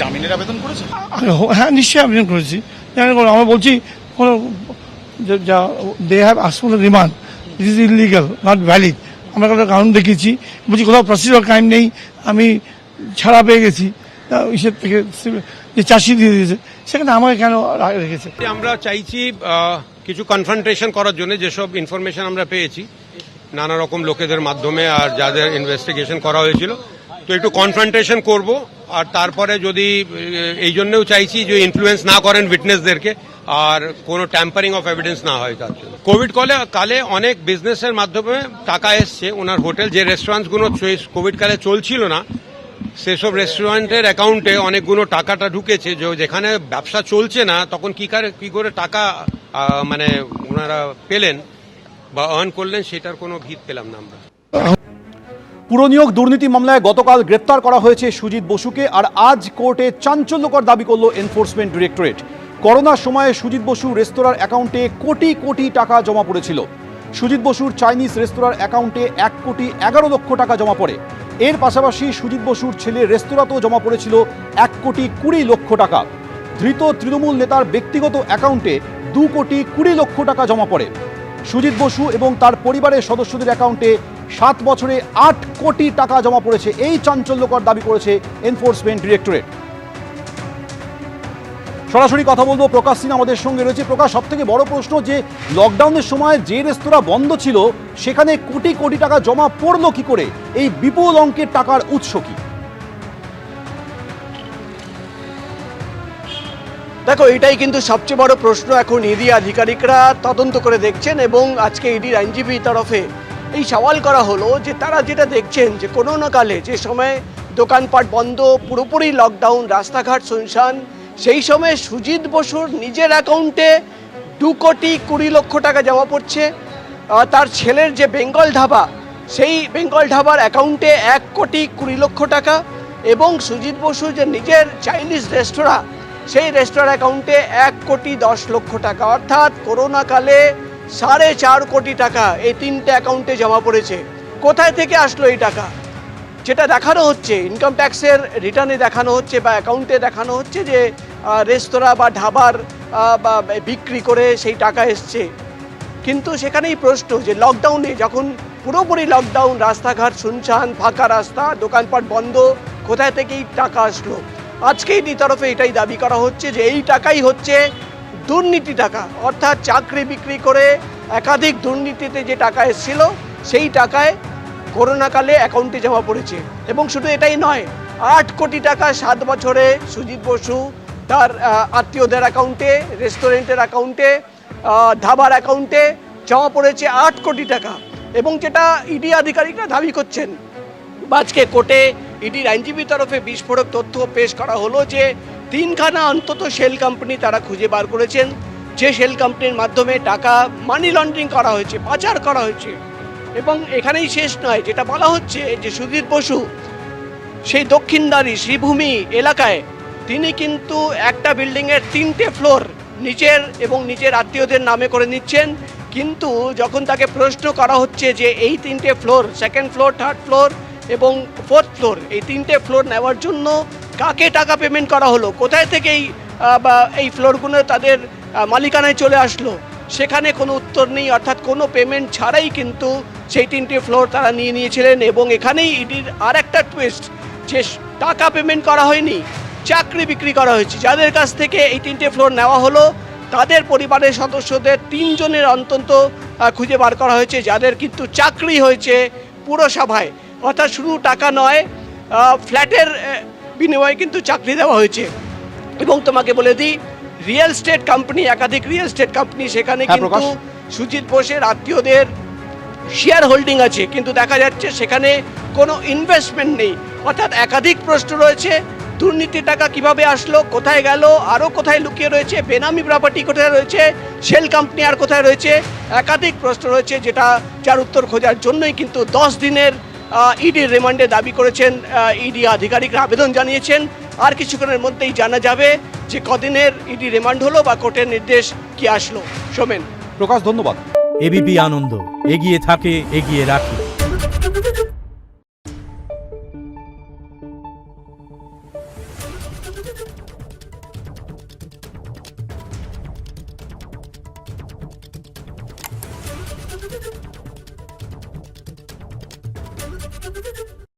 জামিনের আবেদন করেছেন? হ্যাঁ, নিশ্চয়ই আবেদন করেছি। আমরা বলছি they have asked for remand, this is illegal, not valid. আমরা একটা কারণ দেখিয়েছি, বলছি কোথাও প্রসিডিউর ক্রাইম নেই, আমি ছাড়া পেয়ে গেছি ইসের থেকে, যে চাষি দিয়ে দিয়েছে, সেখানে আমাকে কেন রেখেছে। আমরা চাইছি কিছু কনফ্রন্টেশন করার জন্য, যেসব ইনফরমেশন আমরা পেয়েছি নানা রকম লোকেদের মাধ্যমে আর যাদের ইনভেস্টিগেশন করা হয়েছিল, তো একটু কনফ্রন্টেশন করব। আর তারপরে যদি এই জন্যও চাইছি যে ইনফ্লুয়েন্স না করেন উইটনেসদেরকে, আর কোনো ট্যাম্পারিং অফ এভিডেন্স না হয় তার জন্য। কোভিড কালে অনেক বিজনেসের মাধ্যমে টাকা এসছে ওনার হোটেল, যে রেস্টুরেন্টসগুলো কোভিড কালে চলছিল না, সেসব রেস্টুরেন্টের অ্যাকাউন্টে অনেকগুলো টাকাটা ঢুকেছে। যেখানে ব্যবসা চলছে না তখন কি করে টাকা মানে ওনারা পেলেন বা আর্ন করলেন, সেটার কোনো ভিত পেলাম না আমরা। পুরনিয়োগ দুর্নীতি মামলায় গতকাল গ্রেপ্তার করা হয়েছে সুজিত বসুকে, আর আজ কোর্টে চাঞ্চল্যকর দাবি করল এনফোর্সমেন্ট ডিরেক্টরেট। করোনার সময়ে সুজিত বসু রেস্তোরাঁর অ্যাকাউন্টে কোটি কোটি টাকা জমা পড়েছিল। সুজিত বসুর চাইনিজ রেস্তোরাঁর অ্যাকাউন্টে 1,11,00,000 টাকা জমা পড়ে। এর পাশাপাশি সুজিত বসুর ছেলে রেস্তোরাঁতেও জমা পড়েছিল 1,20,00,000 টাকা। ধৃত তৃণমূল নেতার ব্যক্তিগত অ্যাকাউন্টে 2,20,00,000 টাকা জমা পড়ে। সুজিত বসু এবং তার পরিবারের সদস্যদের অ্যাকাউন্টে 7 বছরে 8 কোটি টাকা জমা পড়েছে। এই চাঞ্চল্যকর দাবি করেছে এনফোর্সমেন্ট ডিরেক্টরেট। সরাসরি কথা বলবো, প্রকাশ সিং আমাদের সঙ্গে রয়েছে। প্রকাশ, সব থেকে বড় প্রশ্ন যে লকডাউনের সময় যে রেস্তোরাঁ বন্ধ ছিল সেখানে কোটি কোটি টাকা জমা পড়লো কি করে? এই বিপুল অঙ্কের টাকার উৎস কি? দেখো, এটাই কিন্তু সবচেয়ে বড় প্রশ্ন। এখন ইডি আধিকারিকরা তদন্ত করে দেখছেন, এবং আজকে ইডির আইনজীবী তরফে এই সওয়াল করা হলো যে তারা যেটা দেখছেন যে কোনো না কালে যে সময় দোকানপাট বন্ধ, পুরোপুরি লকডাউন, রাস্তাঘাট শুনশান, সেই সময় সুজিত বসুর নিজের অ্যাকাউন্টে 2,20,00,000 টাকা জমা পড়ছে। তার ছেলের যে বেঙ্গল ধাবা, সেই বেঙ্গল ধাবার অ্যাকাউন্টে 1,20,00,000 টাকা, এবং সুজিত বসু যে নিজের চাইনিজ রেস্তোরাঁ, সেই রেস্তোরাঁর অ্যাকাউন্টে 1,10,00,000 টাকা। অর্থাৎ করোনাকালে 4.5 কোটি টাকা এই তিনটে অ্যাকাউন্টে জমা পড়েছে। কোথায় থেকে আসলো এই টাকা? যেটা দেখানো হচ্ছে, ইনকাম ট্যাক্সের রিটার্নে দেখানো হচ্ছে বা অ্যাকাউন্টে দেখানো হচ্ছে যে রেস্তোরাঁ বা ধাবার বা বিক্রি করে সেই টাকা এসছে। কিন্তু সেখানেই প্রশ্ন যে লকডাউনে, যখন পুরোপুরি লকডাউন, রাস্তাঘাট শুনশান, ফাঁকা রাস্তা, দোকানপাট বন্ধ, কোথায় থেকে এই টাকা আসলো? আজকে ইডি তরফে এটাই দাবি করা হচ্ছে যে এই টাকাই হচ্ছে দুর্নীতি টাকা। অর্থাৎ চাকরি বিক্রি করে একাধিক দুর্নীতিতে যে টাকা এসেছিল, সেই টাকায় করোনাকালে অ্যাকাউন্টে জমা পড়েছে। এবং শুধু এটাই নয়, 8 কোটি টাকা 7 বছরে সুজিত বসু তার আত্মীয়দের অ্যাকাউন্টে, রেস্টুরেন্টের অ্যাকাউন্টে, ধাবার অ্যাকাউন্টে জমা পড়েছে 8 কোটি টাকা। এবং যেটা ইডি আধিকারিকরা দাবি করছেন, আজকে কোর্টে ইডির আইনজীবীর তরফে বিস্ফোরক তথ্য পেশ করা হলো যে 3খানা অন্তত শেল কোম্পানি তারা খুঁজে বার করেছেন, যে শেল কোম্পানির মাধ্যমে টাকা মানি লন্ডারিং করা হয়েছে, পাচার করা হয়েছে। এবং এখানেই শেষ নয়, যেটা বলা হচ্ছে যে সুজিত বসু সেই দক্ষিণদ্বারী শ্রীভূমি এলাকায় তিনি কিন্তু একটা বিল্ডিংয়ের 3টে ফ্লোর নিজের এবং নিজের আত্মীয়দের নামে করে নিচ্ছেন। কিন্তু যখন তাকে প্রশ্ন করা হচ্ছে যে এই 3টে floor, 2nd floor, 3rd floor এবং 4th ফ্লোর, এই 3টে ফ্লোর নেওয়ার জন্য কাকে টাকা পেমেন্ট করা হলো, কোথায় থেকে এই ফ্লোরগুলো তাদের মালিকানায় চলে আসলো, সেখানে কোনো উত্তর নেই। অর্থাৎ কোনো পেমেন্ট ছাড়াই কিন্তু সেই 3টে ফ্লোর তারা নিয়ে নিয়েছিলেন। এবং এখানেই ইডির আর একটা টুইস্ট, যে টাকা পেমেন্ট করা হয়নি, চাকরি বিক্রি করা হয়েছে। যাদের কাছ থেকে এই 3টে ফ্লোর নেওয়া হলো, তাদের পরিবারের সদস্যদের 3 জনের অন্তত খুঁজে বার করা হয়েছে, যাদের কিন্তু চাকরি হয়েছে পুরসভায়। অর্থাৎ শুধু টাকা নয়, ফ্ল্যাটের বিনিময়ে কিন্তু চাকরি দেওয়া হয়েছে। এবং তোমাকে বলে দিই, রিয়েল এস্টেট কোম্পানি, একাধিক রিয়েল এস্টেট কোম্পানি, সেখানে কিন্তু সুজিত বোসের আত্মীয়দের শেয়ার হোল্ডিং আছে, কিন্তু দেখা যাচ্ছে সেখানে কোনো ইনভেস্টমেন্ট নেই। অর্থাৎ একাধিক প্রশ্ন রয়েছে, দুর্নীতি টাকা কিভাবে আসলো, কোথায় গেল, আরও কোথায় লুকিয়ে রয়েছে, বেনামি প্রপার্টি কোথায় রয়েছে, শেল কোম্পানি আর কোথায় রয়েছে, একাধিক প্রশ্ন রয়েছে, যার উত্তর খোঁজার জন্যই কিন্তু 10 দিনের ইডির রিমান্ডে দাবি করেছেন ইডি আধিকারিকরা, আবেদন জানিয়েছেন। আর কিছুক্ষণের মধ্যেই জানা যাবে যে কদিনের ইডি রিমান্ড হলো বা কোর্টের নির্দেশ কি আসলো। সোমেন। প্রকাশ, ধন্যবাদ। এবিপি আনন্দ, এগিয়ে থাকে, এগিয়ে রাখে।